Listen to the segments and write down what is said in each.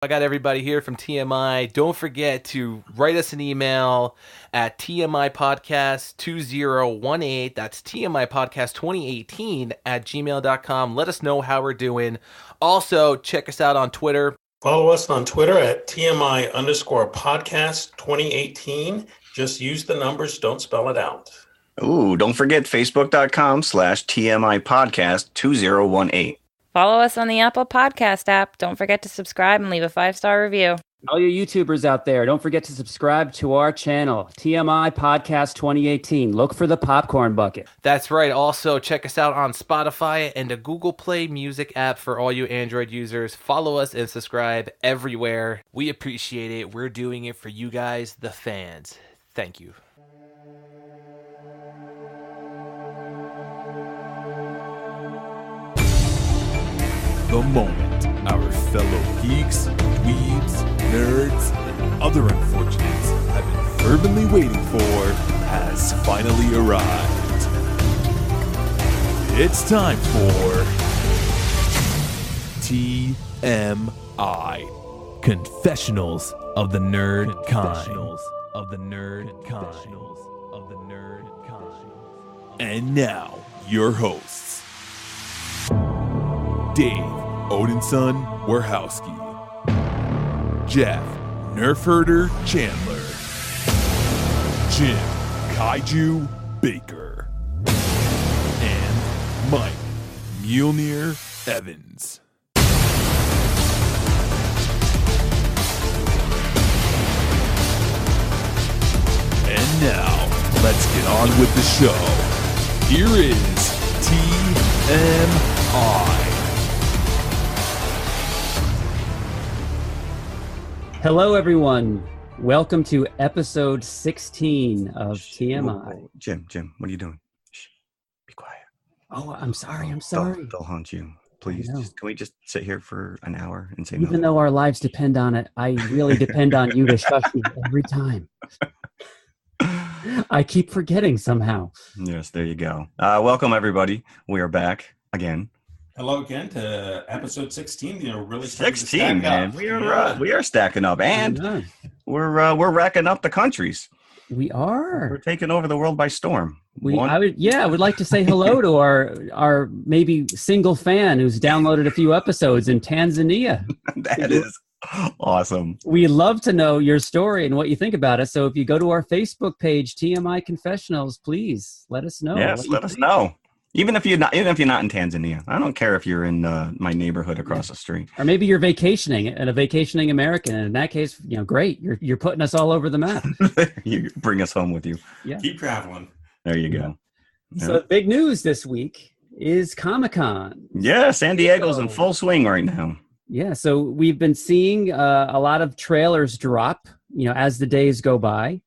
I got everybody here from TMI. Don't forget to write us an email at tmipodcast2018. That's tmipodcast2018 at gmail.com. Let us know how we're doing. Also, check us out on Twitter. Follow us on Twitter at TMI_podcast 2018. Just use the numbers, don't spell it out. Ooh, don't forget Facebook.com/TMI podcast 2018. Follow us on the Apple Podcast app. Don't forget to subscribe and leave a 5-star review. All you YouTubers out there, don't forget to subscribe to our channel, TMI Podcast 2018. Look for the popcorn bucket. That's right. Also, check us out on Spotify and the Google Play Music app for all you Android users. Follow us and subscribe everywhere. We appreciate it. We're doing it for you guys, the fans. Thank you. The moment our fellow geeks, weebs, nerds, and other unfortunates have been fervently waiting for has finally arrived. It's time for TMI, Confessionals of the Nerd Kind. And now, your hosts, Dave Odinson Warhowski, Jeff Nerfherder Chandler, Jim Kaiju Baker, and Mike Mjolnir Evans. And now, let's get on with the show. Here is TMI. Hello, everyone. Welcome to episode 16 of TMI. Whoa. Jim, what are you doing? Shh, be quiet. Oh, I'm sorry. They'll haunt you. Please, can we just sit here for an hour and say no? Even though our lives depend on it, I really depend on you to shush me every time. I keep forgetting somehow. Yes, there you go. Welcome, everybody. We are back again. Hello again to episode 16. Really 16, man. We are stacking up, and we're racking up the countries. We are. We're taking over the world by storm. I would like to say hello to our maybe single fan who's downloaded a few episodes in Tanzania. That is awesome. We love to know your story and what you think about it. So if you go to our Facebook page, TMI Confessionals, please let us know. Yes, let us know. Even if you're not in Tanzania, I don't care if you're in my neighborhood across the street, or maybe you're vacationing and a vacationing American. And in that case, great. You're putting us all over the map. You bring us home with you. Yeah, keep traveling. There you go. Yeah. So the big news this week is Comic-Con. Yeah, San Diego's in full swing right now. Yeah, so we've been seeing a lot of trailers drop, as the days go by,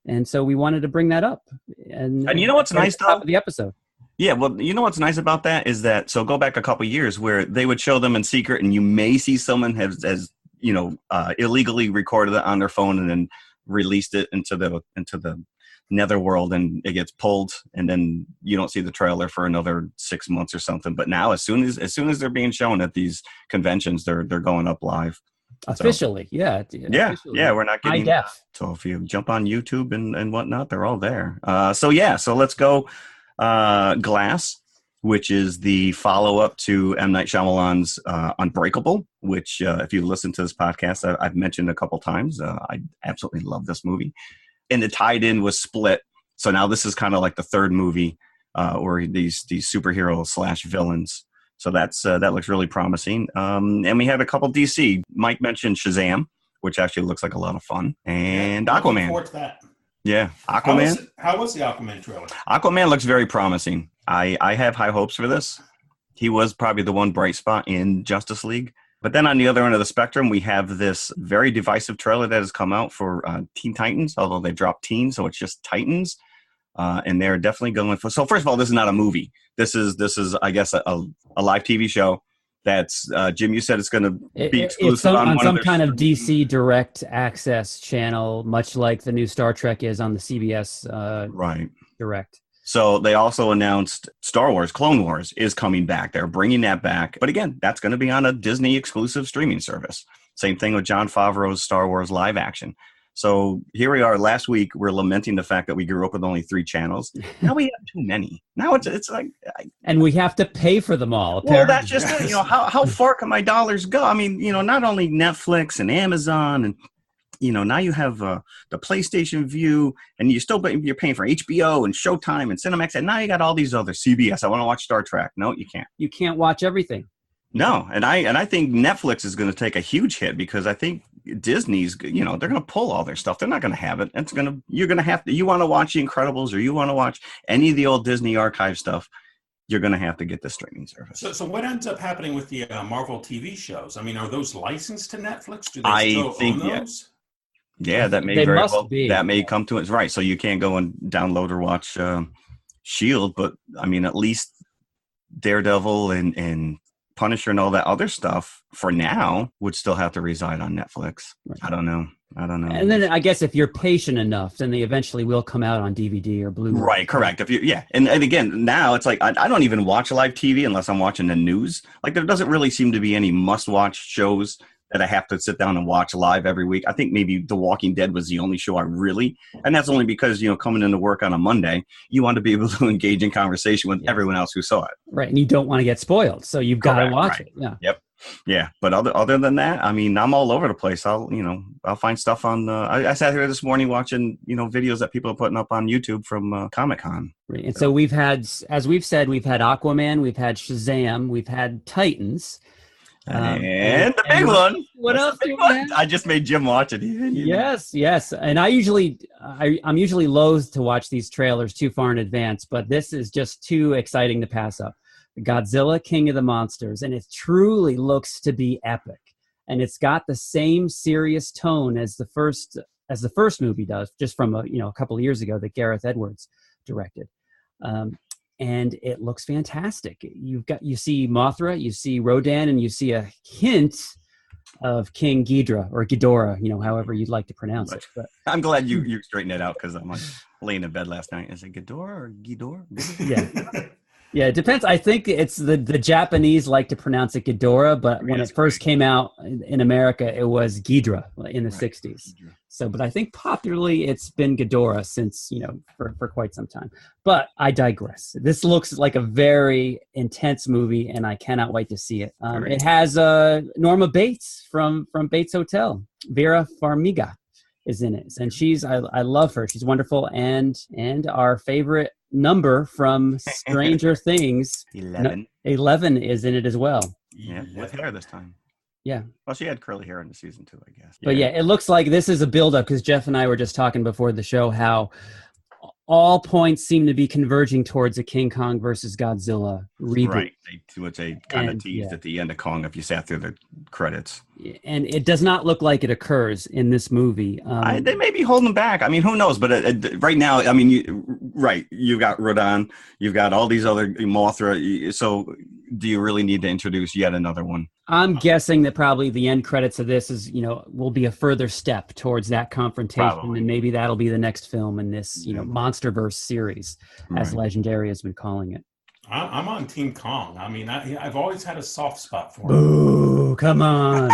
and so we wanted to bring that up. And you know what's nice though? The episode. Yeah, well, you know what's nice about that is that, so go back a couple of years where they would show them in secret, and you may see someone has illegally recorded it on their phone and then released it into the netherworld, and it gets pulled, and then you don't see the trailer for another 6 months or something. But now, as soon as they're being shown at these conventions, they're going up live. Officially, so, yeah. We're not getting high def. So if you jump on YouTube and whatnot, they're all there. So let's go. Glass, which is the follow-up to M. Night Shyamalan's Unbreakable, which if you listen to this podcast, I've mentioned a couple times. I absolutely love this movie. And it tied in with Split. So now this is kind of like the third movie where these superhero / villains. So that looks really promising. And we have a couple DC. Mike mentioned Shazam, which actually looks like a lot of fun. And Aquaman. Looking forward to that. Yeah, Aquaman. How was the Aquaman trailer? Aquaman looks very promising. I have high hopes for this. He was probably the one bright spot in Justice League. But then on the other end of the spectrum, we have this very divisive trailer that has come out for Teen Titans, although they dropped Teen, so it's just Titans. And they're definitely going for... So first of all, this is not a movie. This is I guess, a live TV show. That's Jim. You said it's going to be exclusive on some kind of DC Direct Access channel, much like the new Star Trek is on the CBS right Direct. So they also announced Star Wars Clone Wars is coming back. They're bringing that back, but again, that's going to be on a Disney exclusive streaming service. Same thing with Jon Favreau's Star Wars live action. So here we are. Last week, we're lamenting the fact that we grew up with only 3 channels. Now we have too many. Now it's like, and we have to pay for them all. Well, Apparently. that's just it. You know, how far can my dollars go? I mean, you know, not only Netflix and Amazon, and you know, now you have the PlayStation View, and you're paying for HBO and Showtime and Cinemax, and now you got all these other CBS. I want to watch Star Trek. No, you can't. You can't watch everything. No, and I think Netflix is going to take a huge hit because I think Disney's, you know, they're going to pull all their stuff. They're not going to have it. You're going to have to. You want to watch The Incredibles or you want to watch any of the old Disney archive stuff, you're going to have to get the streaming service. So what ends up happening with the Marvel TV shows? I mean, are those licensed to Netflix? Do they still own those? Yeah, that may They very must well be. that may come to it. Right, so you can't go and download or watch Shield, but I mean, at least Daredevil and Punisher and all that other stuff for now would still have to reside on Netflix. Right. I don't know. And then I guess if you're patient enough, then they eventually will come out on DVD or Blu-ray. Right, correct. And again, now it's like I don't even watch live TV unless I'm watching the news. Like there doesn't really seem to be any must-watch shows that I have to sit down and watch live every week. I think maybe The Walking Dead was the only show and that's only because, you know, coming into work on a Monday, you want to be able to engage in conversation with everyone else who saw it. Right, and you don't want to get spoiled, so you've got to watch it. Yeah. Yep. Yeah, but other than that, I mean, I'm all over the place. I'll find stuff on. I sat here this morning watching, you know, videos that people are putting up on YouTube from Comic-Con. Right. And so we've had, as we've said, we've had Aquaman, we've had Shazam, we've had Titans. And the big one. What else do we have? I just made Jim watch it. Yes. And I'm usually loath to watch these trailers too far in advance, but this is just too exciting to pass up. Godzilla, King of the Monsters, and it truly looks to be epic. And it's got the same serious tone as the first movie does, just from a couple of years ago that Gareth Edwards directed. And it looks fantastic. You see Mothra, you see Rodan, and you see a hint of King Ghidorah or Ghidorah, you know, however you'd like to pronounce it. But I'm glad you straightened it out because I'm like laying in bed last night. Is it Ghidorah or Ghidorah? Yeah. Yeah, it depends. I think it's the Japanese like to pronounce it Ghidorah, but when it first came out in America, it was Ghidorah in the 60s. So, but I think popularly it's been Ghidorah since, you know, for quite some time. But I digress. This looks like a very intense movie, and I cannot wait to see it. It has Norma Bates from Bates Hotel. Vera Farmiga is in it, and I love her. She's wonderful, and our favorite number from Stranger Things, 11 is in it as well. Yeah, with hair this time. Yeah. Well, she had curly hair in the season 2, I guess. But yeah, it looks like this is a build-up because Jeff and I were just talking before the show how all points seem to be converging towards a King Kong versus Godzilla reboot. Right, which they kind of teased at the end of Kong if you sat through the credits. And it does not look like it occurs in this movie. They may be holding back. I mean, who knows? But right now, I mean, you've got Rodan, you've got all these other Mothra. So do you really need to introduce yet another one? I'm guessing that probably the end credits of this will be a further step towards that confrontation. Probably. And maybe that'll be the next film in this, Monsterverse series, as Legendary has been calling it. I'm on Team Kong. I mean, I've always had a soft spot for him. Ooh, come on.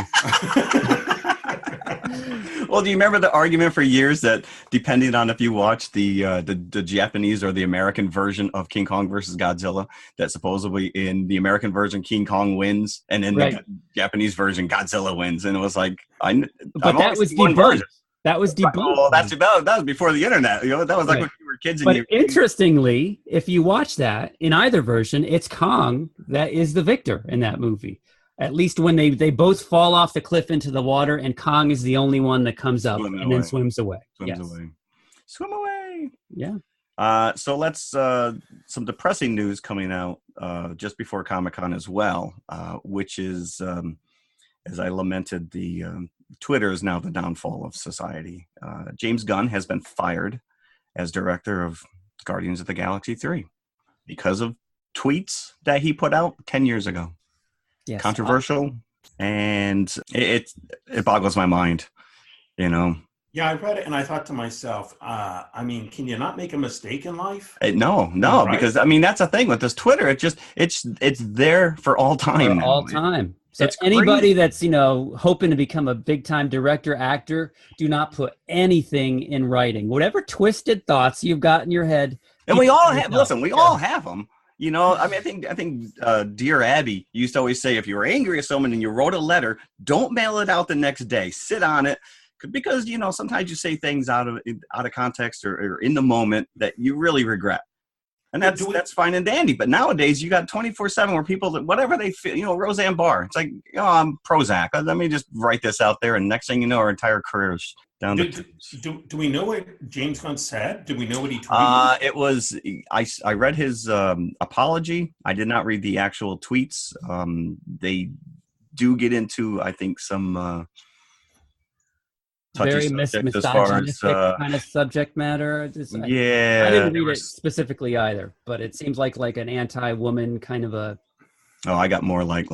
Well, do you remember the argument for years that depending on if you watch the Japanese or the American version of King Kong versus Godzilla, that supposedly in the American version King Kong wins, and in the Japanese version Godzilla wins, and it was like But that was debunked. That was debunked. Oh, that was before the internet. That was like when you were kids. But interestingly, if you watch that in either version, it's Kong that is the victor in that movie. At least when they both fall off the cliff into the water, and Kong is the only one that comes up then swims away. Swim away. Yeah. So let's some depressing news coming out just before Comic-Con as well, which is as I lamented, the Twitter is now the downfall of society. James Gunn has been fired as director of Guardians of the Galaxy 3 because of tweets that he put out 10 years ago. Yes. Controversial, and it boggles my mind, Yeah, I read it and I thought to myself, I mean, can you not make a mistake in life? No, right? Because I mean that's the thing with this Twitter. It's there for all time. All time. So It's anybody crazy. that's, hoping to become a big time director, actor, do not put anything in writing. Whatever twisted thoughts you've got in your head. And keep we it all to have, yourself. listen, we all have them. I mean, I think Dear Abby used to always say, if you were angry at someone and you wrote a letter, don't mail it out the next day. Sit on it. Because, sometimes you say things out of context or in the moment that you really regret. And that's fine and dandy. But nowadays, you got 24/7 where people, whatever they feel, Roseanne Barr, it's like, I'm Prozac. Let me just write this out there. And next thing you know, our entire career is down the tubes. Do we know what James Gunn said? Do we know what he tweeted? It was, I read his apology. I did not read the actual tweets. They do get into, I think, some very misogynistic as far as kind of subject matter. I didn't read it specifically either, but it seems like an anti-woman kind of a. Oh, I got more like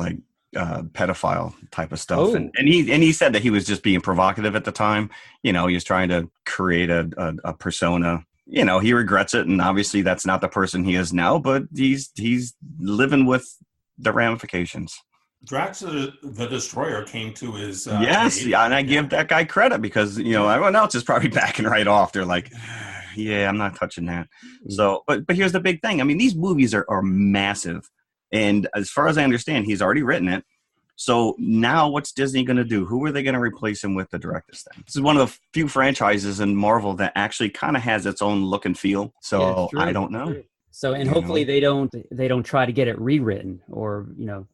pedophile type of stuff, Oh. and he said that he was just being provocative at the time. He was trying to create a persona. He regrets it, and obviously that's not the person he is now. But he's living with the ramifications. Drax the Destroyer came to his yes, aid. yeah, and I give that guy credit because everyone else is probably backing right off. They're like, yeah, I'm not touching that. So, but here's the big thing. I mean, these movies are massive, and as far as I understand, he's already written it. So now, what's Disney going to do? Who are they going to replace him with to direct this thing? This is one of the few franchises in Marvel that actually kind of has its own look and feel. So I don't know. So, and hopefully they don't try to get it rewritten or,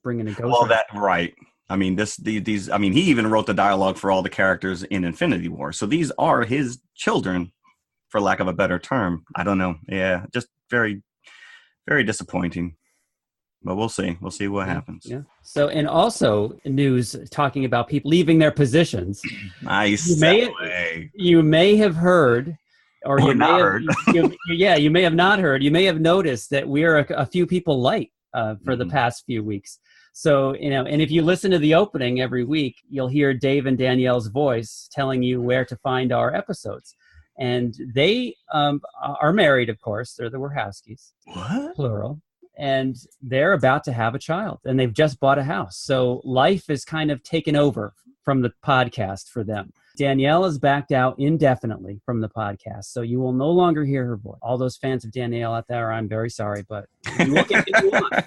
bring in a ghost. Well, right. I mean, he even wrote the dialogue for all the characters in Infinity War. So these are his children, for lack of a better term. I don't know. Yeah, just very, very disappointing. But we'll see. We'll see what happens. Yeah. So, and also news talking about people leaving their positions. Nice. You may have heard. Or you may heard. You may have not heard. You may have noticed that we're a few people light for the past few weeks. So, and if you listen to the opening every week, you'll hear Dave and Danielle's voice telling you where to find our episodes. And they are married, of course. They're the Wachowskis, plural. And they're about to have a child, and they've just bought a house. So life is kind of taken over from the podcast for them. Danielle is backed out indefinitely from the podcast, so you will no longer hear her voice. All those fans of Danielle out there, I'm very sorry, but you will get what you want.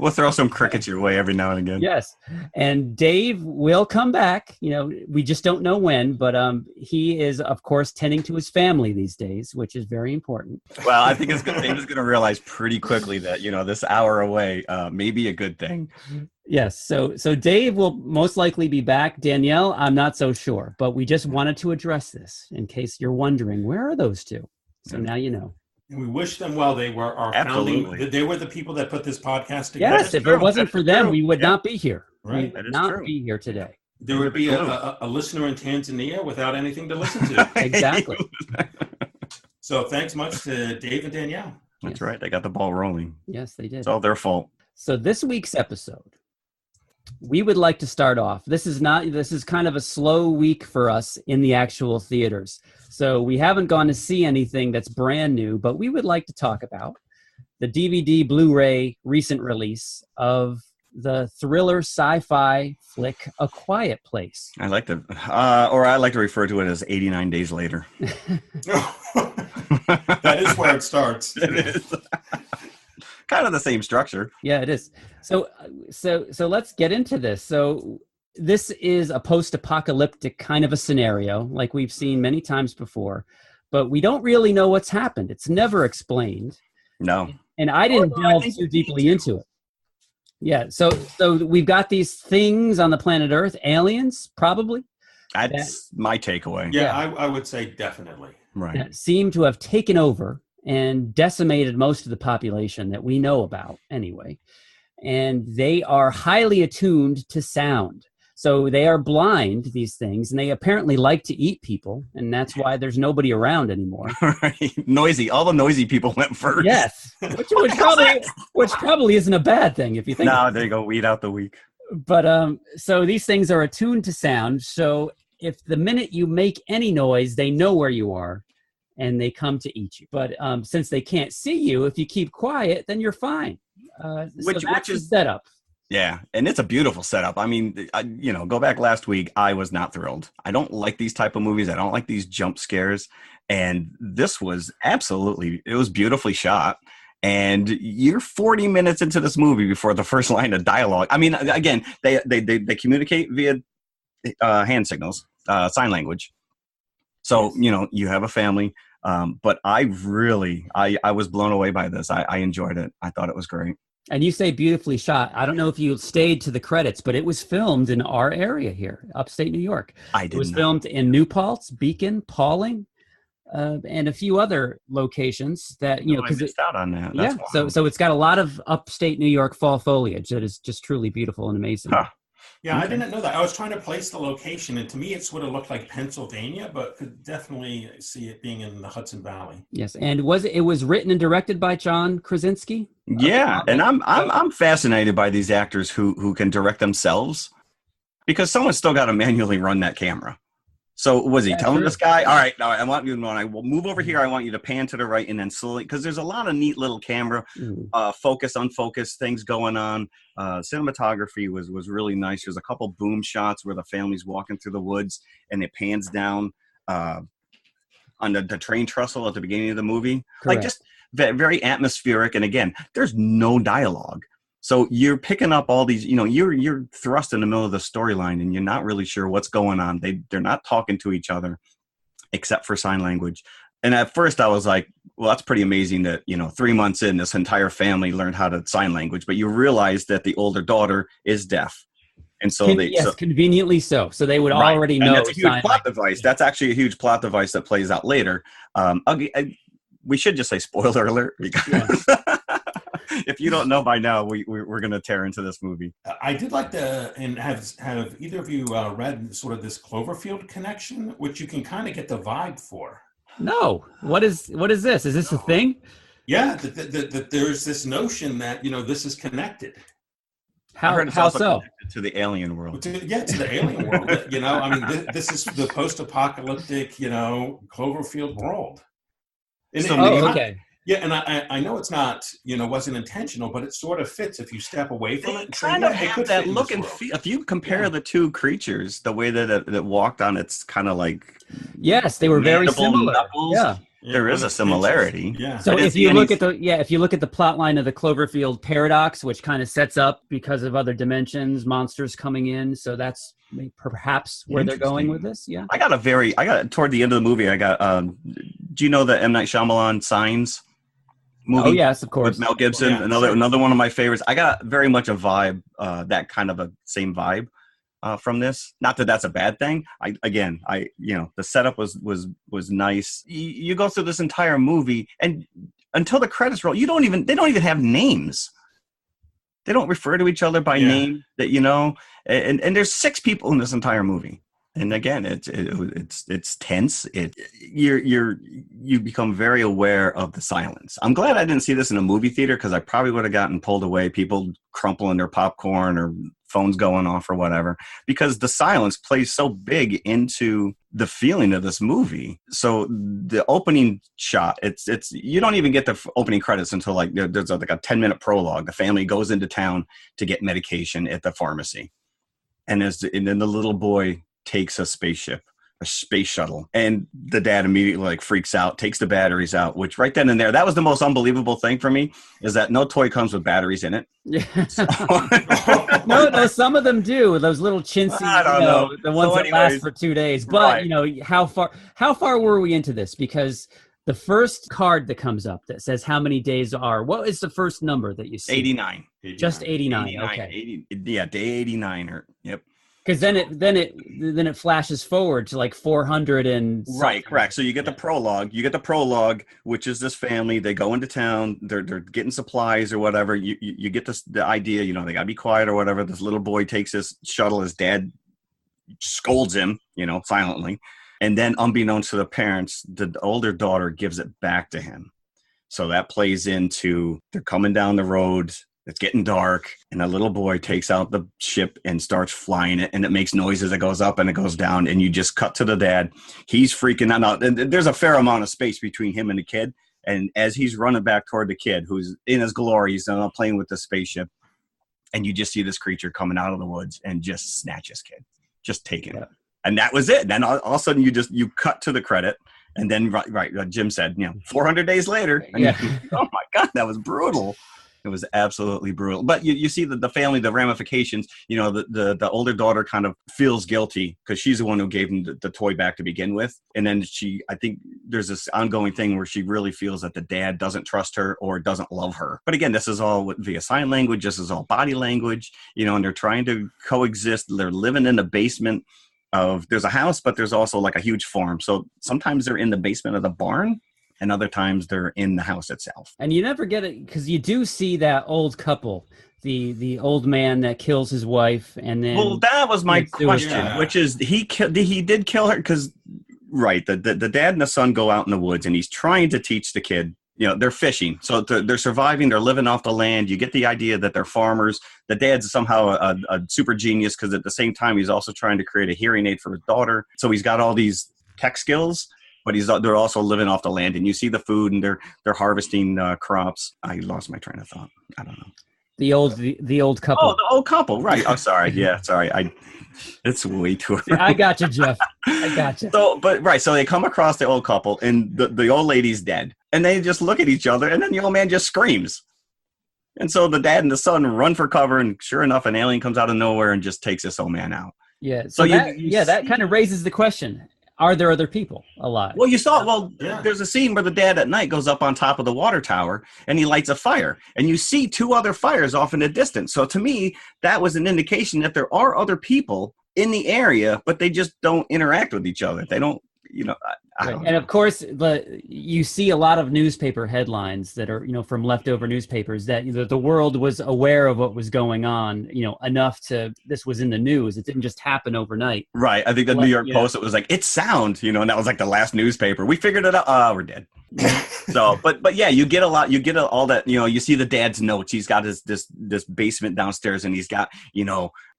We'll throw some crickets your way every now and again. Yes, and Dave will come back. We just don't know when, but he is, of course, tending to his family these days, which is very important. Well, I think Dave is going to realize pretty quickly that this hour away may be a good thing. Yes, so Dave will most likely be back. Danielle, I'm not so sure, but we just wanted to address this in case you're wondering, where are those two? So now you know. And we wish them well. They were our founding. They were the people that put this podcast together. Yes, if it wasn't for them, we would not be here. Right. We would not be here today. There would be a listener in Tanzania without anything to listen to. Exactly. So thanks much to Dave and Danielle. That's right. They got the ball rolling. Yes, they did. It's all their fault. So this week's episode, we would like to start off. This is kind of a slow week for us in the actual theaters. So we haven't gone to see anything that's brand new, but we would like to talk about the DVD Blu-ray recent release of the thriller sci-fi flick A Quiet Place. I like to refer to it as 89 Days Later. That is where it starts. It is. Kind of the same structure. Yeah, it is. So let's get into this. So this is a post-apocalyptic kind of a scenario, like we've seen many times before, but we don't really know what's happened. It's never explained. No. And I didn't delve too deeply into it. Yeah. So we've got these things on the planet Earth, aliens, probably. That's my takeaway. Yeah, I would say definitely. Right. That seem to have taken over and decimated most of the population that we know about anyway. And they are highly attuned to sound. So they are blind, these things, and they apparently like to eat people, and that's why there's nobody around anymore. Right. Noisy. All the noisy people went first. Yes, which probably isn't a bad thing if you think. No, there you go. Weed out the weak. But so these things are attuned to sound. So if the minute you make any noise, they know where you are, and they come to eat you. But since they can't see you, if you keep quiet, then you're fine. So that's the setup. Yeah, and it's a beautiful setup. I mean, go back last week, I was not thrilled. I don't like these type of movies. I don't like these jump scares. And this was it was beautifully shot. And you're 40 minutes into this movie before the first line of dialogue. I mean, again, they communicate via hand signals, sign language. So, you have a family. But I was blown away by this. I enjoyed it. I thought it was great. And you say beautifully shot. I don't know if you stayed to the credits, but it was filmed in our area here, upstate New York. It was filmed in New Paltz, Beacon, Pauling, and a few other locations that, I missed out on that. That's wild. So it's got a lot of upstate New York fall foliage that is just truly beautiful and amazing. Huh. Yeah, I didn't know that. I was trying to place the location, and to me, it sort of looked like Pennsylvania, but could definitely see it being in the Hudson Valley. Yes, and it was written and directed by John Krasinski? Yeah, and I'm fascinated by these actors who can direct themselves, because someone's still got to manually run that camera. So was he telling this guy, all right, I want you, when I will move over here, I want you to pan to the right and then slowly, because there's a lot of neat little camera, focus, unfocused things going on. Cinematography was really nice. There's a couple boom shots where the family's walking through the woods and it pans down on the train trestle at the beginning of the movie. Correct. Like just very atmospheric. And again, there's no dialogue. So you're picking up all these, you're thrust in the middle of the storyline and you're not really sure what's going on. They're not talking to each other except for sign language. And at first I was like, well, that's pretty amazing that, 3 months in, this entire family learned how to sign language. But you realize that the older daughter is deaf. And so conveniently so. So they would already know. And that's a huge plot device. That's actually a huge plot device that plays out later. We should just say spoiler alert, because if you don't know by now, we're going to tear into this movie. I did like and have either of you read sort of this Cloverfield connection, which you can kind of get the vibe for? No. What is this? Is this a thing? Yeah, that there's this notion that, this is connected. How so? To the alien world. To the alien world. This is the post-apocalyptic, Cloverfield world. Okay. Yeah, and I know it's not, wasn't intentional, but it sort of fits if you step away from it. They kind of have that look and feel. If you compare the two creatures, the way that it walked on, it's kind of like... Yes, they were very similar. Knuckles. Yeah. There is a similarity. Yeah. So if you look at the plot line of the Cloverfield paradox, which kind of sets up because of other dimensions, monsters coming in, so that's perhaps where they're going with this. Yeah. I got toward the end of the movie, do you know the M. Night Shyamalan Signs movie? Oh yes, of course. With Mel Gibson, another one of my favorites. I got very much a vibe, that kind of a same vibe from this. Not that that's a bad thing. The setup was nice. You go through this entire movie, and until the credits roll, they don't even have names. They don't refer to each other by name. And there's 6 people in this entire movie. And again, it's tense. You become very aware of the silence. I'm glad I didn't see this in a movie theater, because I probably would have gotten pulled away, people crumpling their popcorn or phones going off or whatever, because the silence plays so big into the feeling of this movie. So the opening shot, it's you don't even get the opening credits until there's like a 10-minute prologue. The family goes into town to get medication at the pharmacy, and then the little boy takes a space shuttle, and the dad immediately freaks out, takes the batteries out, which right then and there, that was the most unbelievable thing for me, is that no toy comes with batteries in it. Yeah. No, some of them do. Those little chintzy, the ones that last for 2 days. But how far were we into this? Because the first card that comes up that says how many days are, what is the first number that you see? 89. Just 89. Okay. 80, day 89. Yep. Because then it flashes forward to 400 and right, correct. So you get the prologue. Which is this family. They go into town. They're getting supplies or whatever. You get the idea. They gotta be quiet or whatever. This little boy takes his shuttle. His dad scolds him, silently, and then unbeknownst to the parents, the older daughter gives it back to him. So that plays into they're coming down the road. It's getting dark, and a little boy takes out the ship and starts flying it, and it makes noise as it goes up and it goes down, and you just cut to the dad. He's freaking out. Now, there's a fair amount of space between him and the kid, and as he's running back toward the kid, who's in his glory, he's playing with the spaceship, and you just see this creature coming out of the woods and just snatch his kid, just take him. And that was it. Then all of a sudden you cut to the credit. And then, Jim said, 400 days later. And oh my God, that was brutal. It was absolutely brutal. But you see the family, the ramifications, the older daughter kind of feels guilty because she's the one who gave him the toy back to begin with. And then I think there's this ongoing thing where she really feels that the dad doesn't trust her or doesn't love her. But again, this is all via sign language. This is all body language, and they're trying to coexist. They're living in the basement there's a house, but there's also like a huge farm. So sometimes they're in the basement of the barn and other times they're in the house itself. And you never get it because you do see that old couple, the old man that kills his wife. And then, well, that was my question, which is he did kill her because, the dad and the son go out in the woods and he's trying to teach the kid. They're fishing. So they're surviving. They're living off the land. You get the idea that they're farmers. The dad's somehow a super genius because at the same time, he's also trying to create a hearing aid for his daughter. So he's got all these tech skills, but they're also living off the land. And you see the food and they're harvesting crops. I lost my train of thought. I don't know. The old couple. Oh, the old couple. Right. I'm sorry. Yeah, sorry. It's way too early. I got you, Jeff. I got you. So they come across the old couple and the old lady's dead. And they just look at each other and then the old man just screams. And so the dad and the son run for cover and sure enough, an alien comes out of nowhere and just takes this old man out. Yeah. So that kind of raises the question. Are there other people alive? Well, there's a scene where the dad at night goes up on top of the water tower and he lights a fire. And you see two other fires off in the distance. So to me, that was an indication that there are other people in the area, but they just don't interact with each other. They don't, I don't know. And of course, you see a lot of newspaper headlines that are, from leftover newspapers that the world was aware of what was going on, enough this was in the news. It didn't just happen overnight. Right. I think the New York Post, it was like, it's sound, and that was like the last newspaper. We figured it out. We're dead. So, but yeah, you get all that, you see the dad's notes. He's got this basement downstairs and he's got,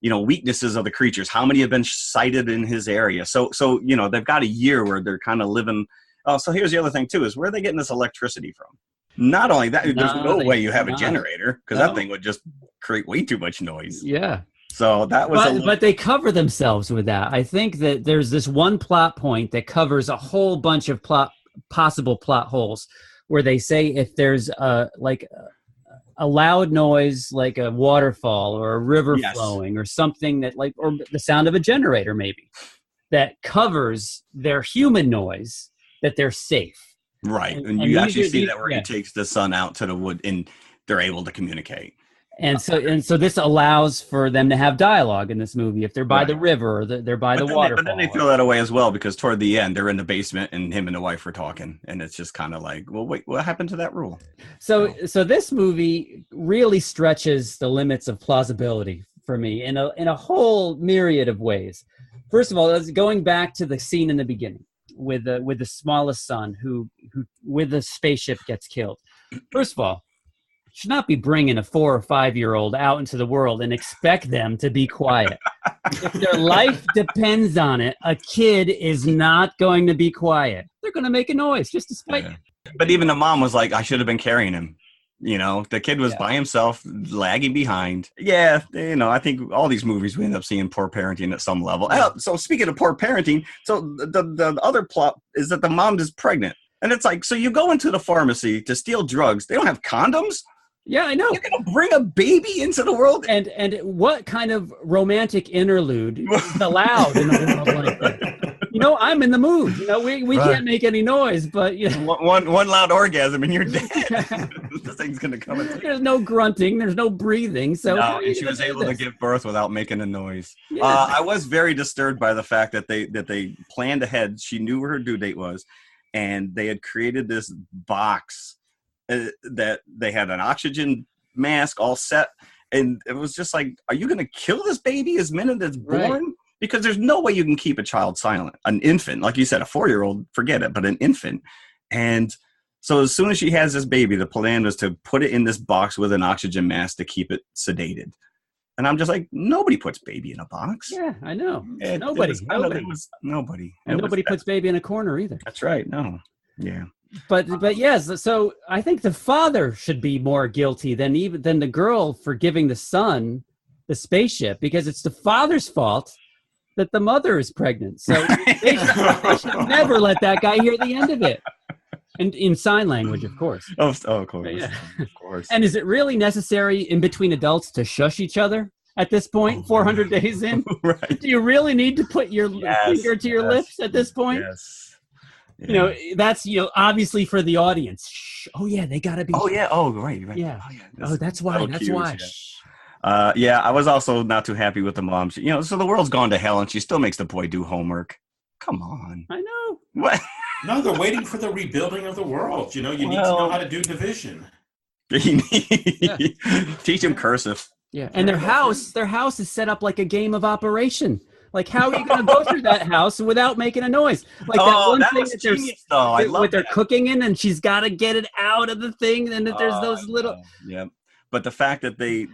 weaknesses of the creatures. How many have been sighted in his area? So, they've got a year where they're kind of living. Oh, so here's the other thing too, is where are they getting this electricity from? Not only that, there's no way you have a generator because that thing would just create way too much noise. Yeah. So that was but they cover themselves with that. I think that there's this one plot point that covers a whole bunch of possible plot holes where they say if there's a loud noise like a waterfall or a river flowing or something or the sound of a generator maybe that covers their human noise, that they're safe. Right. And you actually see that where he takes the son out to the wood and they're able to communicate. And so this allows for them to have dialogue in this movie if they're by the river or they're by the waterfall. But then they throw that away as well because toward the end they're in the basement and him and the wife are talking and it's just kind of like, well, wait, what happened to that rule? So this movie really stretches the limits of plausibility for me in a whole myriad of ways. First of all, going back to the scene in the beginning with the smallest son who with the spaceship gets killed. First of all, should not be bringing a 4 or 5 year old out into the world and expect them to be quiet. If their life depends on it, a kid is not going to be quiet. They're going to make a noise just to spite it. But even the mom was like, I should have been carrying him. The kid was by himself, lagging behind. Yeah, I think all these movies we end up seeing poor parenting at some level. So speaking of poor parenting, so the other plot is that the mom is pregnant. And it's like, so you go into the pharmacy to steal drugs. They don't have condoms? Yeah, I know. You're going to bring a baby into the world? And what kind of romantic interlude is allowed in a world like that? I'm in the mood. We can't make any noise, but one loud orgasm and you're dead. This thing's going to come. There's no grunting. There's no breathing. So and she was able to give birth without making a noise. Yeah. I was very disturbed by the fact that they planned ahead. She knew where her due date was, and they had created this box that they had an oxygen mask all set, and it was just like, are you going to kill this baby as minute it's born? Right. Because there's no way you can keep a child silent, an infant, like you said, a 4-year-old, forget it, but an infant. And so as soon as she has this baby, the plan was to put it in this box with an oxygen mask to keep it sedated. And I'm just like, nobody puts baby in a box. Yeah, I know. Nobody. And nobody puts baby in a corner either. That's right. No. Yeah. But yes, so I think the father should be more guilty than the girl for giving the son the spaceship, because it's the father's fault that the mother is pregnant. So they should never let that guy hear the end of it. And in sign language, of course. Oh, of course. Yeah. Of course. And is it really necessary in between adults to shush each other at this point, 400 days in? Right. Do you really need to put your finger to your lips at this point? Yes. Yeah. You know, that's, obviously for the audience. Shh. Oh, yeah, they got to be. Oh, yeah. Oh, right. Yeah. Oh, yeah. Oh, that's why. so That's cute, why. Yeah. Yeah, I was also not too happy with the mom. So the world's gone to hell, and she still makes the boy do homework. Come on. I know. What? No, they're waiting for the rebuilding of the world. You need to know how to do division. Teach him cursive. Yeah, and their house is set up like a game of Operation. Like, how are you going to go through that house without making a noise? Like that thing that genius, though. I love they're cooking in, and she's got to get it out of the thing, and that there's those little. Yeah, but the fact that they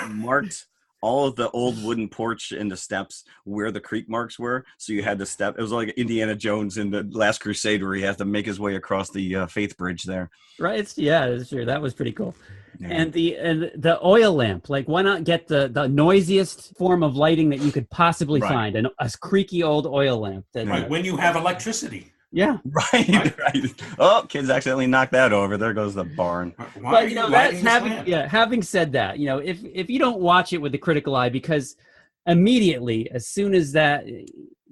marked all of the old wooden porch and the steps where the creek marks were, so you had the step. It was like Indiana Jones in the Last Crusade, where he has to make his way across the Faith Bridge there. Right. It's true. That was pretty cool. Yeah. And the oil lamp, like, why not get the noisiest form of lighting that you could possibly find, a creaky old oil lamp. When you have electricity. Yeah. Right. Oh, kids accidentally knocked that over. There goes the barn. But that's having said that, if you don't watch it with the critical eye, because immediately as soon as that,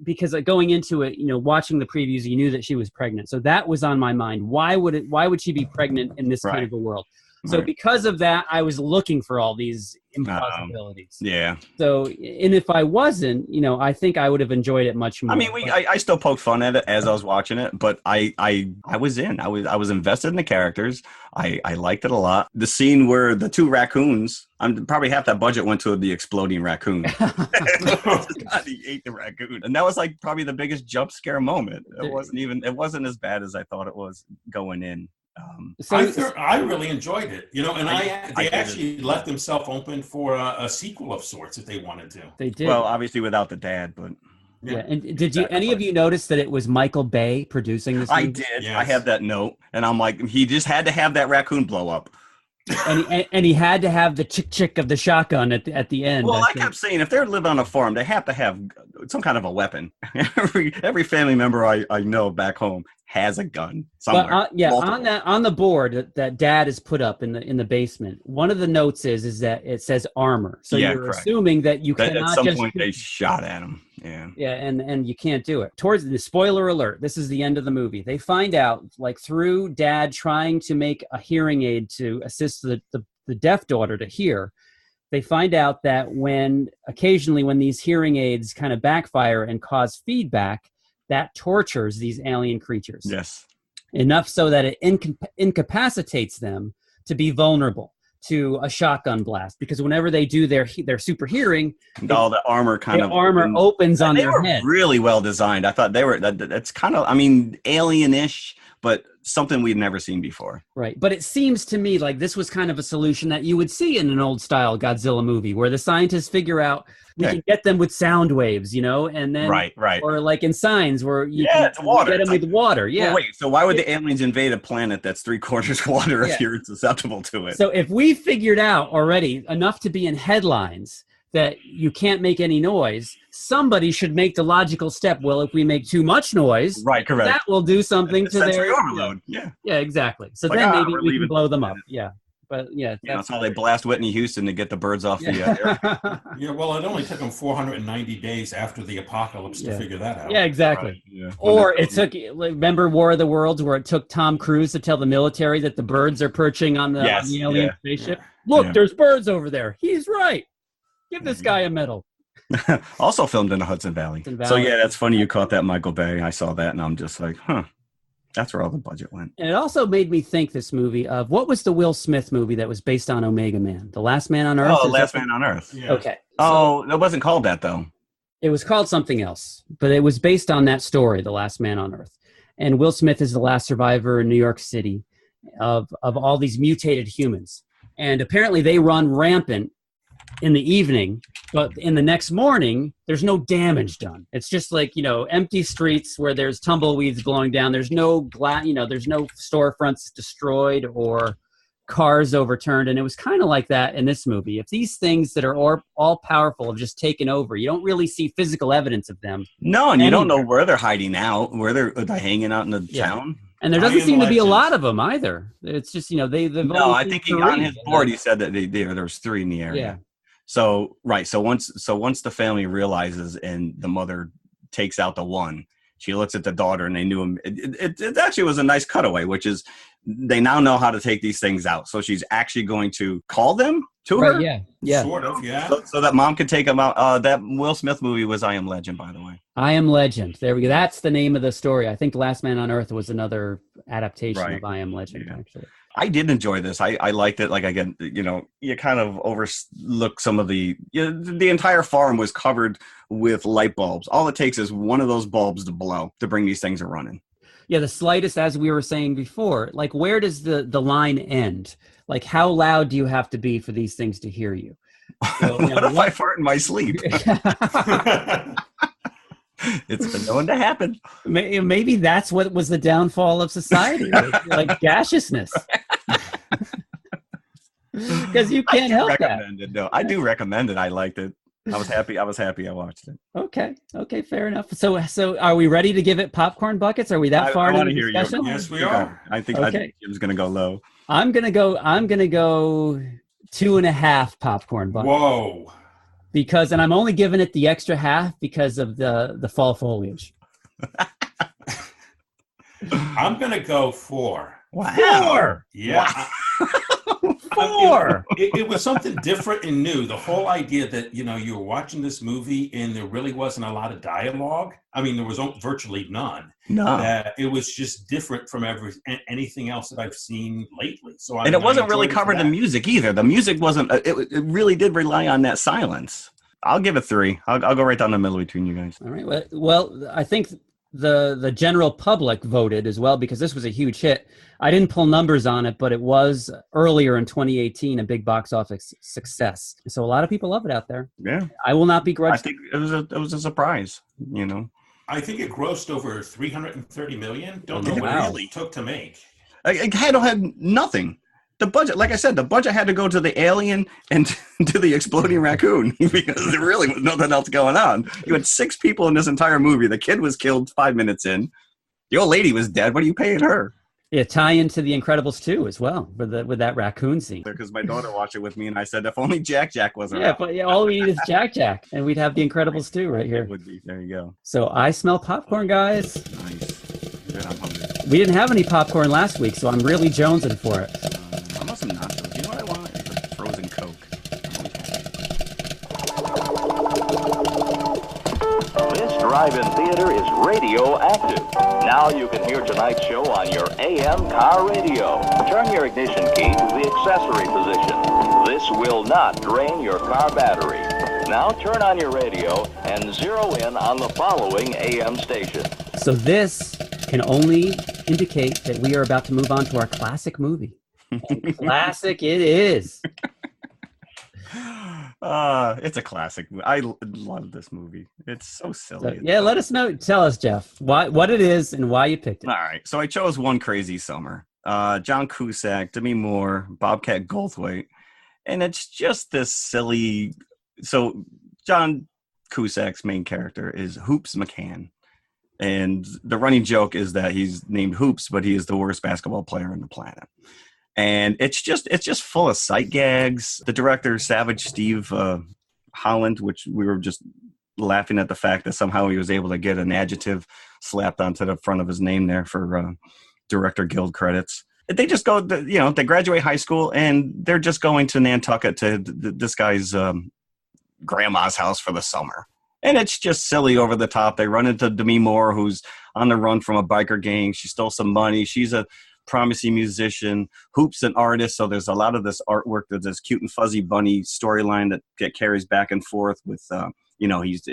because going into it, watching the previews, you knew that she was pregnant. So that was on my mind. Why would she be pregnant in this kind of a world? So because of that, I was looking for all these impossibilities. Yeah. So, and if I wasn't, I think I would have enjoyed it much more. I mean, I still poked fun at it as I was watching it, but I was in. I was invested in the characters. I liked it a lot. The scene where the two raccoons, probably half that budget went to the exploding raccoon. God, he ate the raccoon, and that was like probably the biggest jump scare moment. It wasn't as bad as I thought it was going in. I really enjoyed it, and they actually left themselves open for a sequel of sorts if they wanted to. They did. Well, obviously without the dad, but yeah. And did any of you notice that it was Michael Bay producing this movie? I did. Yes. I have that note, and I'm like, he just had to have that raccoon blow up. and he had to have the chick of the shotgun at the end. Well, I kept saying, if they're living on a farm, they have to have some kind of a weapon. Every family member I know back home has a gun somewhere. But, on the board that Dad has put up in the basement, one of the notes is that it says armor. So you're correct. Assuming that you cannot at some point they shot at him. Yeah, and you can't do it. Towards the spoiler alert, this is the end of the movie. They find out, like, through Dad trying to make a hearing aid to assist the deaf daughter to hear, they find out that occasionally when these hearing aids kind of backfire and cause feedback, that tortures these alien creatures. Yes. Enough so that it incapacitates them to be vulnerable to a shotgun blast, because whenever they do their super hearing, all the armor opens on their head. Really well designed. I thought that's kind of, alien-ish, but something we'd never seen before. Right. But it seems to me like this was kind of a solution that you would see in an old style Godzilla movie, where the scientists figure out we can get them with sound waves, and then right. Or like in Signs, where you can get them with water. Yeah. Well, wait. So why would the aliens invade a planet that's 3/4 water if you're susceptible to it? So if we figured out already enough to be in headlines that you can't make any noise, somebody should make the logical step. Well, if we make too much noise, right, correct, that will do something to sensory overload. Yeah, exactly. So then maybe we can blow them up. Yeah. But that's how they blast Whitney Houston to get the birds off the air. Yeah, well, it only took them 490 days after the apocalypse to figure that out. Yeah, exactly. Right. Yeah. Or it took, remember War of the Worlds, where it took Tom Cruise to tell the military that the birds are perching on the alien spaceship. Yeah. Look, there's birds over there. He's right. Give this guy a medal. Also filmed in the Hudson Valley. So yeah, that's funny you caught that, Michael Bay. I saw that and I'm just like, that's where all the budget went. And it also made me think, this movie, of what was the Will Smith movie that was based on Omega Man? The Last Man on Earth? Oh, Last Man on Earth. Yeah. Okay. Oh, it wasn't called that though. It was called something else, but it was based on that story, The Last Man on Earth. And Will Smith is the last survivor in New York City of all these mutated humans. And apparently they run rampant in the evening, but in the next morning, there's no damage done. It's just like, empty streets where there's tumbleweeds blowing down. There's no there's no storefronts destroyed or cars overturned. And it was kind of like that in this movie. If these things that are all powerful have just taken over, you don't really see physical evidence of them. No, and you don't know where they're hiding out, where they're hanging out in the town. And there doesn't seem to be a lot of them either. It's just, they've No, I think on his board he said that there was 3 in the area. Yeah. So once the family realizes and the mother takes out the one, she looks at the daughter and they knew him. It actually was a nice cutaway, which is they now know how to take these things out. So she's actually going to call them to her. Yeah. Sort of, yeah. So that mom can take them out. That Will Smith movie was I Am Legend, by the way. I Am Legend. There we go. That's the name of the story. I think Last Man on Earth was another adaptation of I Am Legend, actually. I did enjoy this. I liked it. Like, again, you kind of overlook some of the entire farm was covered with light bulbs. All it takes is one of those bulbs to blow to bring these things a running. Yeah, the slightest, as we were saying before, like where does the line end? Like how loud do you have to be for these things to hear you? So, what if I fart in my sleep? It's been known to happen. Maybe that's what was the downfall of society, like gaseousness. Because you can't help that. No, I do recommend it. I liked it. I was happy I watched it. Okay, fair enough. So are we ready to give it popcorn buckets? Are we that far in the discussion? Yes, we are. I think Jim's going to go low. I'm gonna go 2.5 popcorn buckets. Whoa. And I'm only giving it the extra half because of the fall foliage. I'm gonna go 4. Wow. 4. Yeah. Wow. 4. It was something different and new. The whole idea that you were watching this movie and there really wasn't a lot of dialogue. I mean, there was virtually none. No, it was just different from anything else that I've seen lately. And it wasn't really covered in music either. The music wasn't. It really did rely on that silence. I'll give it 3. I'll go right down the middle between you guys. All right. Well, I think the general public voted as well because this was a huge hit. I didn't pull numbers on it, but it was earlier in 2018 a big box office success. So a lot of people love it out there. Yeah, I will not begrudge. I think it was a surprise. I think it grossed over $330 million. Don't know what it really took to make. It had nothing. The budget, like I said, the budget had to go to the alien and to the exploding raccoon because there really was nothing else going on. You had 6 people in this entire movie. The kid was killed 5 minutes in. The old lady was dead. What are you paying her? Yeah, tie into The Incredibles 2 as well with that raccoon scene. Because my daughter watched it with me, and I said, if only Jack was around. Yeah, but all we need is Jack, and we'd have The Incredibles 2 right here. It would be. There you go. So I smell popcorn, guys. Nice. Good, I'm hungry. We didn't have any popcorn last week, so I'm really jonesing for it. I want some nachos. You know what I want? Is a frozen Coke. This drive-in theater is radioactive. Now you can hear tonight's show on your AM car radio. Turn your ignition key to the accessory position. This will not drain your car battery. Now turn on your radio and zero in on the following AM station. So this can only indicate that we are about to move on to our classic movie. And classic it is. It's a classic. I love this movie. It's so silly. So, yeah, let us know. Tell us, Jeff, what it is and why you picked it. All right. So I chose One Crazy Summer. John Cusack, Demi Moore, Bobcat Goldthwait. And it's just this silly... So John Cusack's main character is Hoops McCann. And the running joke is that he's named Hoops, but he is the worst basketball player on the planet. And it's just full of sight gags. The director, Savage Steve Holland, which we were just laughing at the fact that somehow he was able to get an adjective slapped onto the front of his name there for Director Guild credits. They just go, they graduate high school and they're just going to Nantucket to this guy's grandma's house for the summer. And it's just silly over the top. They run into Demi Moore, who's on the run from a biker gang. She stole some money. She's a promising musician. Hoop's an artist, so there's a lot of this artwork. There's this cute and fuzzy bunny storyline that carries back and forth with, he's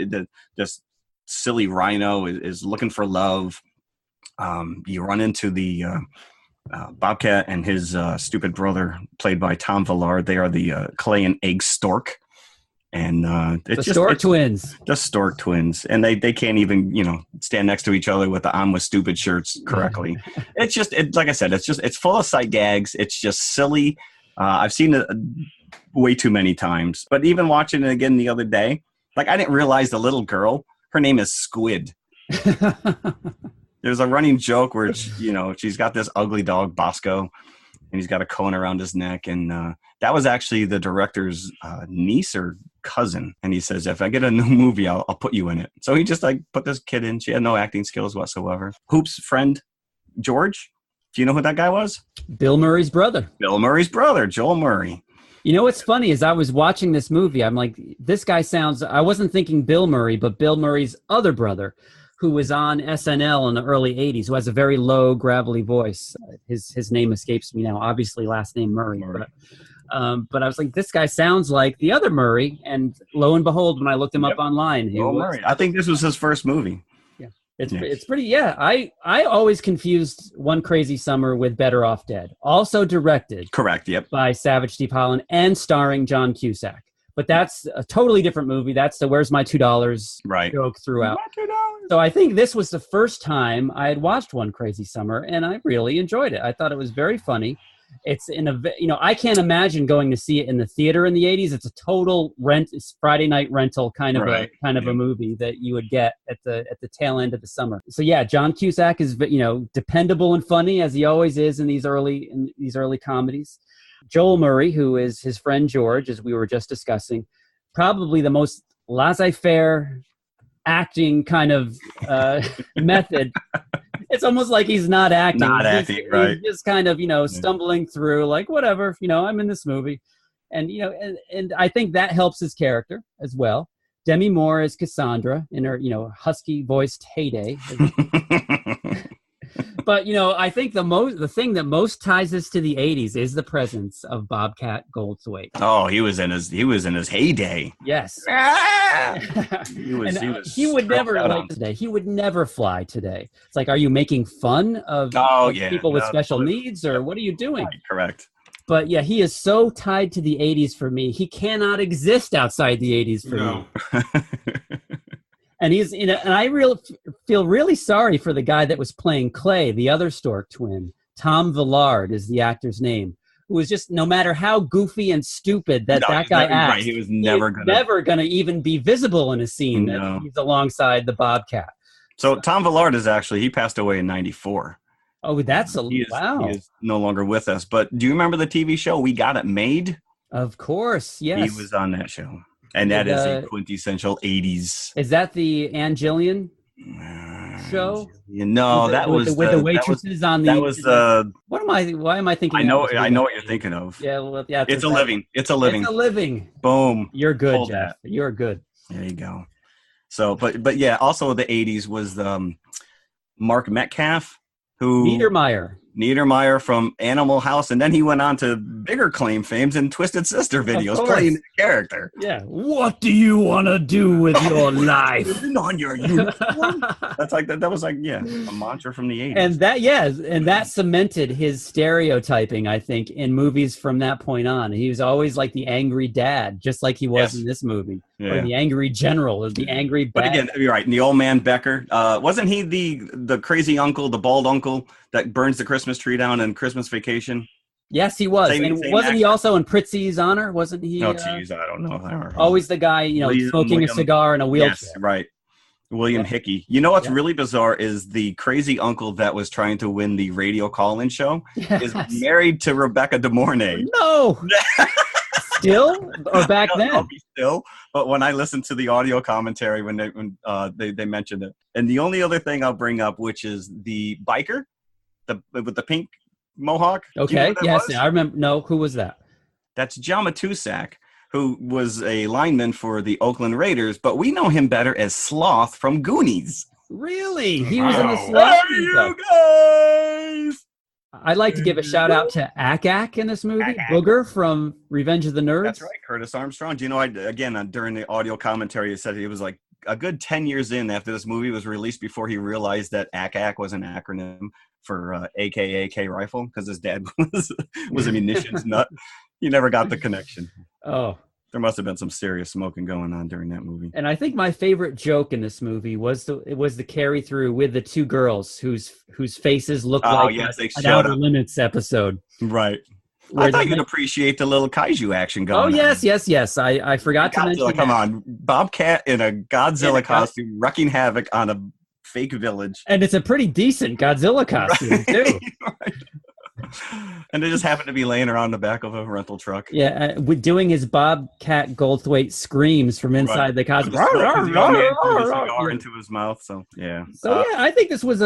this silly rhino is looking for love. You run into the Bobcat and his stupid brother, played by Tom Villard. They are the Clay and Egg Stork. And it's the Stork twins. The Stork twins. And they can't even, stand next to each other with the I'm with stupid shirts correctly. It's just, like I said, it's full of sight gags. It's just silly. I've seen it way too many times. But even watching it again the other day, like I didn't realize the little girl, her name is Squid. There's a running joke where, she's got this ugly dog, Bosco, and he's got a cone around his neck. And that was actually the director's niece or cousin. And he says, if I get a new movie, I'll put you in it. So he just put this kid in. She had no acting skills whatsoever. Hoop's friend, George. Do you know who that guy was? Bill Murray's brother. Bill Murray's brother, Joel Murray. You know what's funny is I was watching this movie. I'm like, this guy sounds, I wasn't thinking Bill Murray, but Bill Murray's other brother, who was on SNL in the early 80s, who has a very low, gravelly voice. His name escapes me now. Obviously, last name Murray. But I was like, this guy sounds like the other Murray. And lo and behold, when I looked him up online, he was Murray. I think this was his first movie. Yeah, it's pretty. Yeah, I always confused One Crazy Summer with Better Off Dead. Also directed, correct. Yep, by Savage Steve Holland and starring John Cusack. But that's a totally different movie. That's the "Where's My $2" joke throughout. So I think this was the first time I had watched One Crazy Summer, and I really enjoyed it. I thought it was very funny. It's I can't imagine going to see it in the theater in the 80s. It's a total Friday night rental kind of a movie that you would get at the tail end of the summer. So yeah, John Cusack is dependable and funny as he always is in these early comedies. Joel Murray, who is his friend George, as we were just discussing, probably the most laissez-faire acting kind of method. It's almost like he's not acting. He's just kind of, stumbling through like, whatever, I'm in this movie. And, and I think that helps his character as well. Demi Moore is Cassandra in her, husky voiced heyday. But, I think the thing that most ties us to the 80s is the presence of Bobcat Goldthwait. Oh, he was in his heyday. Yes. He would never fly today. It's like, are you making fun of people with special needs, or what are you doing? Right, correct. But yeah, he is so tied to the 80s for me. He cannot exist outside the 80s for me. And he's and I feel really sorry for the guy that was playing Clay, the other Stork twin. Tom Villard is the actor's name, who was just, no matter how goofy and stupid that guy acts, he was never gonna even be visible in a scene that he's alongside the Bobcat. So Tom Villard he passed away in 94. Oh, wow. He is no longer with us. But do you remember the TV show We Got It Made? Of course, yes. He was on that show. And that is a quintessential 80s. Is that the Ann Jillian show? No, that was with the waitresses on the. That was the. Why am I thinking? I know what you're thinking of. Yeah, well, yeah. It's a living. It's a living. Boom. You're good, Jeff. You're good. There you go. So, but yeah, also the 80s was Mark Metcalf, who Niedermeyer from Animal House, and then he went on to bigger claim fames in Twisted Sister videos, playing the character. Yeah. What do you want to do with your life? On your uniform? That's like that was like a mantra from the 80s. And that cemented his stereotyping, I think, in movies from that point on. He was always like the angry dad, just like he was in this movie. Yeah. Or the angry general, or the angry bad. But again, you're right. And the old man Becker, wasn't he the crazy uncle, the bald uncle that burns the Christmas tree down in Christmas Vacation? Yes, he was. And wasn't he also in Prizzi's Honor? Wasn't he? Oh, geez, I don't know. Always the guy, smoking a cigar in a wheelchair. Yes, right. William Hickey. You know what's really bizarre is the crazy uncle that was trying to win the radio call-in show is married to Rebecca De Mornay. No. Still? Or back then? Still. But when I listened to the audio commentary when they mentioned it. And the only other thing I'll bring up, which is the biker, with the pink mohawk. Okay. Yes, I remember. No, who was that? That's John Matusak, who was a lineman for the Oakland Raiders, but we know him better as Sloth from Goonies. Really? He was in the Sloth. Hey, you guys! I'd like to give a shout out to Ak in this movie. Booger from Revenge of the Nerds. That's right, Curtis Armstrong. Do you know, during the audio commentary, he said he was like a good 10 years in after this movie was released before he realized that Ak was an acronym for AKA rifle, because his dad was a munitions nut. He never got the connection. Oh. There must have been some serious smoking going on during that movie. And I think my favorite joke in this movie was the carry through with the two girls whose faces look like an Outer Limits episode. Right. I thought you'd appreciate the little kaiju action going on. Yes. I forgot to mention that. Come on. Bobcat in a Godzilla costume wreaking havoc on a fake village. And it's a pretty decent Godzilla costume, too. Right. And they just happen to be laying around the back of a rental truck. Yeah, doing his Bobcat Goldthwait screams from inside the costume. Into his mouth. So yeah. I think this was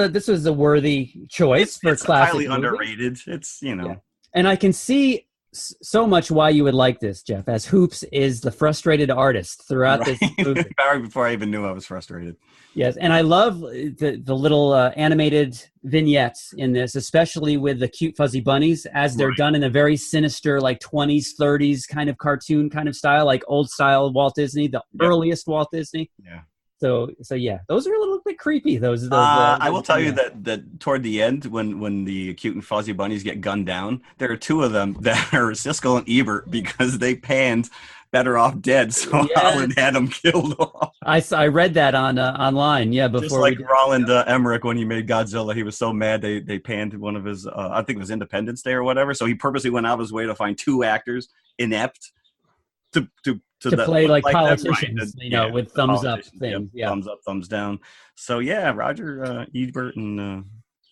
a worthy choice for classic. Highly underrated. It's Yeah. And I can see so much why you would like this, Jeff, as Hoops is the frustrated artist throughout this movie. Before I even knew I was frustrated. Yes, and I love the little animated vignettes in this, especially with the cute fuzzy bunnies, as they're done in a very sinister, like 20s, 30s kind of cartoon kind of style, like old style Walt Disney, the earliest Walt Disney. Yeah. So yeah, those are a little bit creepy. Those I will tell you that toward the end, when the cute and fuzzy bunnies get gunned down, there are two of them that are Siskel and Ebert because they panned Better Off Dead, so Holland had them killed off. I read that on online. Yeah, before just like Roland Emmerich when he made Godzilla, he was so mad they panned one of his I think it was Independence Day or whatever. So he purposely went out of his way to find two actors inept to play like politicians, with thumbs up things. Yep, thumbs up, thumbs down. So yeah, Roger Ebert and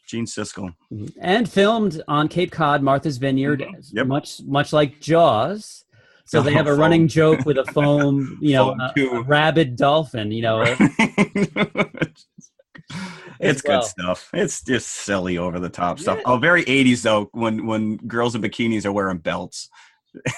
Gene Siskel, and filmed on Cape Cod, Martha's Vineyard, much like Jaws. So they have a running joke with a foam, a rabid dolphin. It's good stuff. It's just silly, over the top stuff. Oh, very 80s though. When girls in bikinis are wearing belts.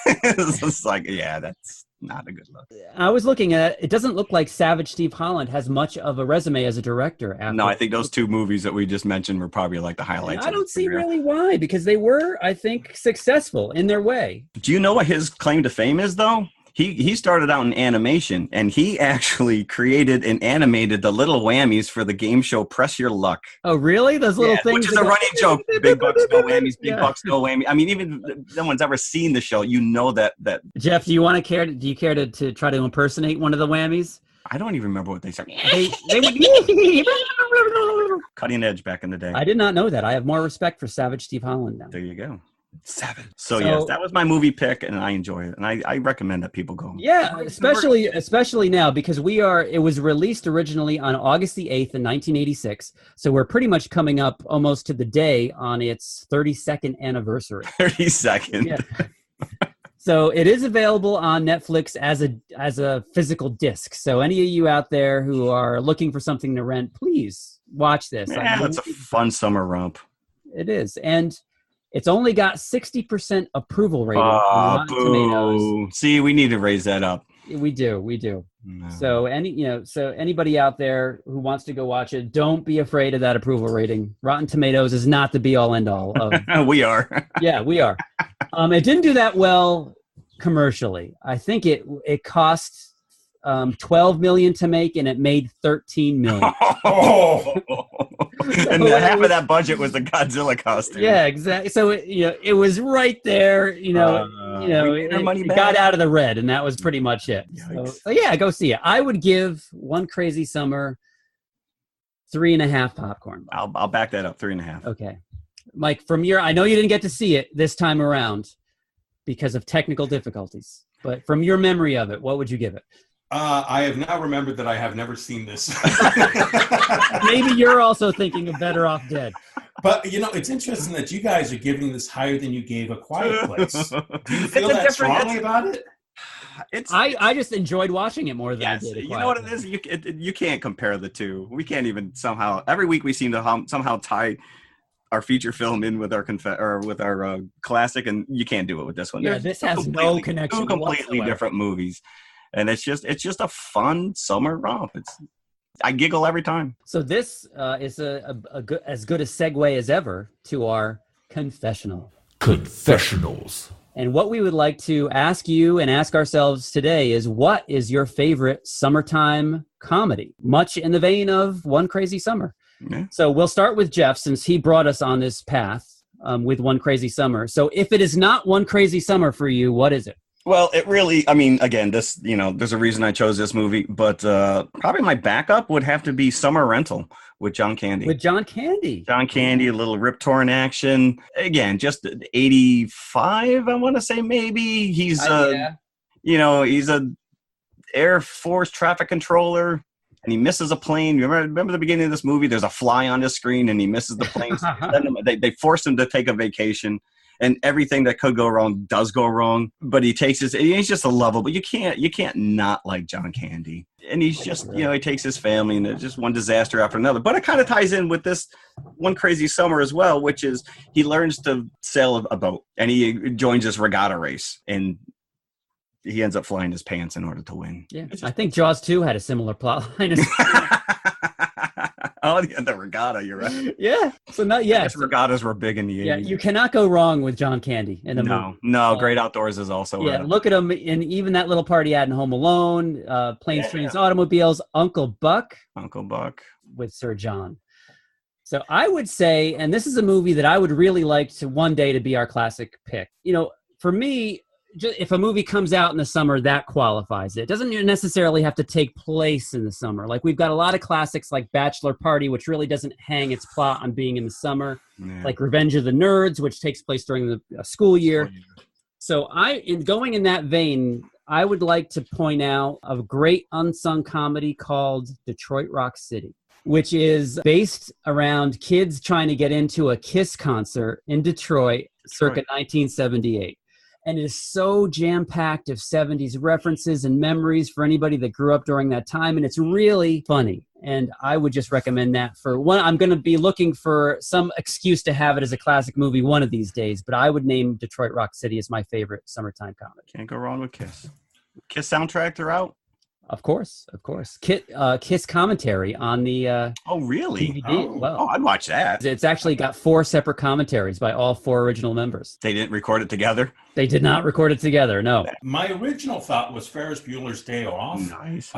It's just like, that's not a good look. I was looking at it. It doesn't look like Savage Steve Holland has much of a resume as a director. No, I think those two movies that we just mentioned were probably like the highlights. I don't see really why, because they were, I think, successful in their way. Do you know what his claim to fame is, though? He started out in animation, and he actually created and animated the little whammies for the game show Press Your Luck. Oh, really? Those little things? Which is a running joke. Big bucks, no whammies. Big bucks, no whammies. I mean, even if no one's ever seen the show, that. Jeff, do you care to try to impersonate one of the whammies? I don't even remember what they said. They would Cutting edge back in the day. I did not know that. I have more respect for Savage Steve Holland now. There you go. 7. So yes, that was my movie pick, and I enjoy it, and I recommend that people go. Yeah, especially now, because it was released originally on August the 8th in 1986, so we're pretty much coming up almost to the day on its 32nd anniversary. 32nd. Yeah. So it is available on Netflix as a physical disc. So any of you out there who are looking for something to rent, please watch this. Yeah, it's a fun summer romp. It is, and it's only got 60% approval rating on Rotten Tomatoes. See, we need to raise that up. We do. No. So anybody out there who wants to go watch it, don't be afraid of that approval rating. Rotten Tomatoes is not the be all end all of. We are. Yeah, we are. It didn't do that well commercially. I think it cost $12 million to make, and it made $13 million. And half of that budget was the Godzilla costume. Yeah, exactly. So it was right there. It got out of the red, and that was pretty much it. So yeah, go see it. I would give One Crazy Summer 3.5 popcorn. I'll back that up. 3.5. Okay, Mike. I know you didn't get to see it this time around because of technical difficulties, but from your memory of it, what would you give it? I have now remembered that I have never seen this. Maybe you're also thinking of Better Off Dead. But, it's interesting that you guys are giving this higher than you gave A Quiet Place. Do you feel that strongly about it? I just enjoyed watching it more than I did. You know what it is? You can't compare the two. We can't even somehow. Every week we seem to somehow tie our feature film in with our classic, and you can't do it with this one. Yeah, this has no connection. Two completely different movies. And it's just a fun summer romp. I giggle every time. So this is as good a segue as ever to our confessional. Confessionals. And what we would like to ask you and ask ourselves today is, what is your favorite summertime comedy? Much in the vein of One Crazy Summer. Yeah. So we'll start with Jeff, since he brought us on this path with One Crazy Summer. So if it is not One Crazy Summer for you, what is it? Well, it really, I mean, again, this, there's a reason I chose this movie, but probably my backup would have to be Summer Rental with John Candy. With John Candy. John Candy, a little Rip Torn action. Again, just 85, I want to say maybe. He's, he's a Air Force traffic controller, and he misses a plane. Remember the beginning of this movie? There's a fly on the screen, and he misses the plane. So they force him to take a vacation. And everything that could go wrong does go wrong, but he's just a lovable. You can't not like John Candy. And he's just, he takes his family and it's just one disaster after another. But it kind of ties in with this One Crazy Summer as well, which is he learns to sail a boat and he joins this regatta race and he ends up flying his pants in order to win. Yeah, I think Jaws 2 had a similar plot line. Oh, yeah, the regatta, you're right. Yeah. So I guess regattas were big in the 80s. Yeah, you cannot go wrong with John Candy in a movie. No, Great Outdoors is also. Yeah, look at him in even that little part he had in Home Alone, Planes, Trains, Automobiles, Uncle Buck with Sir John. So I would say, and this is a movie that I would really like to one day to be our classic pick. For me, if a movie comes out in the summer, that qualifies it. It doesn't necessarily have to take place in the summer. Like we've got a lot of classics like Bachelor Party, which really doesn't hang its plot on being in the summer. Yeah. Like Revenge of the Nerds, which takes place during the school year. So going in that vein, I would like to point out a great unsung comedy called Detroit Rock City, which is based around kids trying to get into a Kiss concert in Detroit. Circa 1978. And it is so jam-packed of 70s references and memories for anybody that grew up during that time. And it's really funny. And I would just recommend that for one. I'm going to be looking for some excuse to have it as a classic movie one of these days. But I would name Detroit Rock City as my favorite summertime comedy. Can't go wrong with Kiss. Kiss soundtrack throughout? Of course. Kiss commentary on the oh, really? DVD. I'd watch that. It's actually got 4 separate commentaries by all 4 original members. They didn't record it together? They did not record it together, no. My original thought was Ferris Bueller's Day Off. Nice.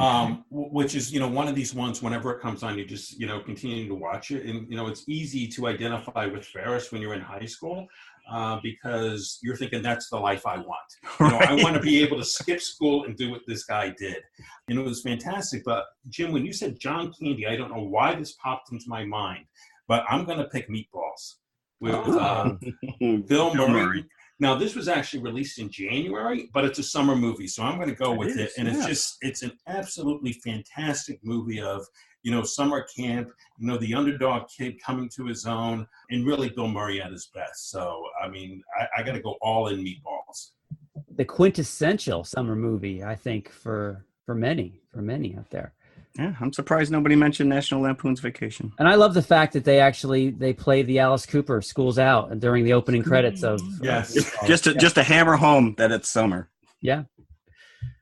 Which is, one of these ones, whenever it comes on, you just, continue to watch it. And, it's easy to identify with Ferris when you're in high school. Because you're thinking that's the life I want. Right. I want to be able to skip school and do what this guy did. And it was fantastic. But Jim, when you said John Candy, I don't know why this popped into my mind, but I'm going to pick Meatballs with Bill Murray. Now, this was actually released in January, but it's a summer movie, so I'm going to go with it. And it's an absolutely fantastic movie of, summer camp, the underdog kid coming to his own, and really Bill Murray at his best. So, I got to go all in Meatballs. The quintessential summer movie, I think, for many out there. Yeah, I'm surprised nobody mentioned National Lampoon's Vacation. And I love the fact that they play the Alice Cooper Schools Out during the opening credits of. Yes. Just to hammer home that it's summer. Yeah.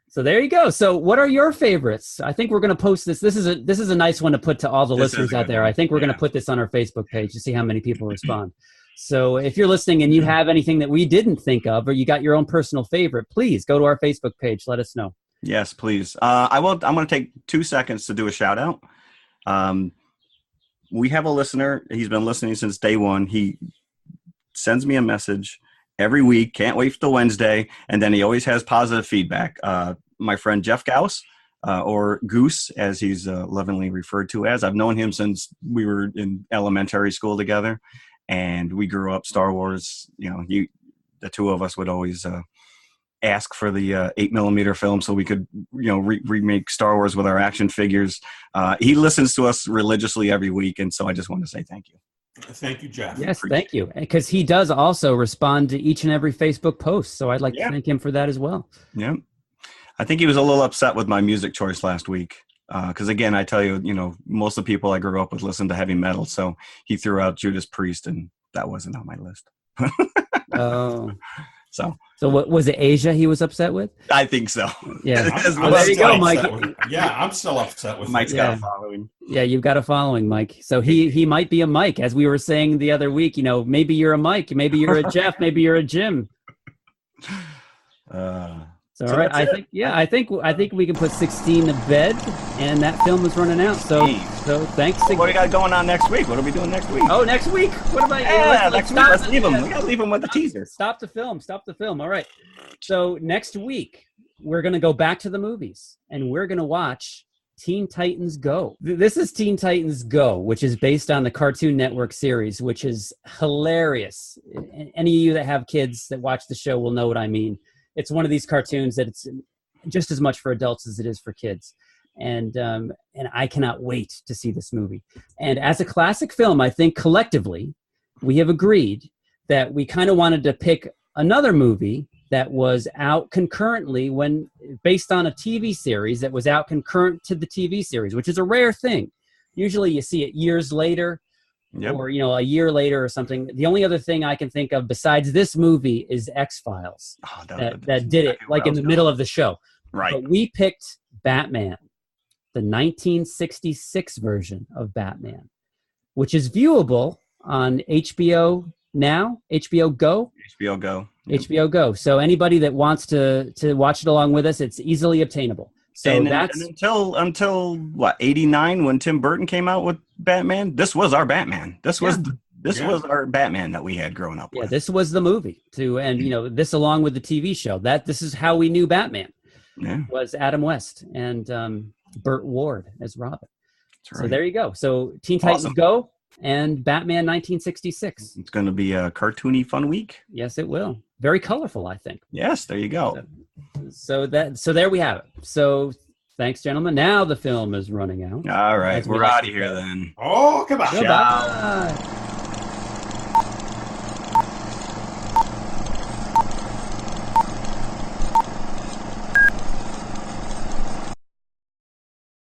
So there you go. So what are your favorites? I think we're going to post this. This is a nice one to put to all the listeners out there. I think we're going to put this on our Facebook page to see how many people respond. So if you're listening and you have anything that we didn't think of, or you got your own personal favorite, please go to our Facebook page. Let us know. Yes, please. I'm going to take 2 seconds to do a shout out. We have a listener. He's been listening since day one. He sends me a message every week. Can't wait for Wednesday. And then he always has positive feedback. My friend Jeff Gauss, or Goose, as he's lovingly referred to as. I've known him since we were in elementary school together. And we grew up Star Wars. The two of us would always ask for the 8mm film so we could, remake Star Wars with our action figures. He listens to us religiously every week. And so I just want to say thank you. Thank you, Jeff. Yes, thank you. Because he does also respond to each and every Facebook post. So I'd like to thank him for that as well. Yeah. I think he was a little upset with my music choice last week. Because again, I tell you, most of the people I grew up with listen to heavy metal. So he threw out Judas Priest and that wasn't on my list. Oh. So what was it? Asia he was upset with? I think so. Yeah. Well, there you go, Mike. I'm still upset with Mike's got a following. Yeah, you've got a following, Mike. So he might be a Mike, as we were saying the other week. Maybe you're a Mike, maybe you're a Jeff, maybe you're a Jim. So So, all right, I think we can put 16 to bed, and that film is running out. So thanks. What do we got going on next week? What are we doing next week? Oh, next week. What about next week? Let's leave them. We gotta leave them with the teaser. Stop the film. All right. So next week we're gonna go back to the movies, and we're gonna watch Teen Titans Go. This is Teen Titans Go, which is based on the Cartoon Network series, which is hilarious. Any of you that have kids that watch the show will know what I mean. It's one of these cartoons that it's just as much for adults as it is for kids. And I cannot wait to see this movie. And as a classic film, I think collectively we have agreed that we kind of wanted to pick another movie that was out concurrently based on a TV series that was out concurrent to the TV series, which is a rare thing. Usually you see it years later. Yep. Or, a year later or something. The only other thing I can think of besides this movie is X-Files that did it like in the middle of the show. Right. But we picked Batman, the 1966 version of Batman, which is viewable on HBO now, HBO Go. HBO Go. Yep. HBO Go. So anybody that wants to watch it along with us, it's easily obtainable. So and until what, 89, when Tim Burton came out with Batman, this was our Batman. This was our Batman that we had growing up with. Yeah, this was the movie this along with the TV show. This is how we knew Batman. Yeah. Was Adam West and Burt Ward as Robin. That's right. So there you go. So Teen Titans Go and Batman 1966. It's going to be a cartoony fun week. Yes, it will. Very colorful, I think. Yes, there you go. So there we have it. So thanks, gentlemen. Now the film is running out. All right, we're out of here then. Oh, goodbye. Ciao.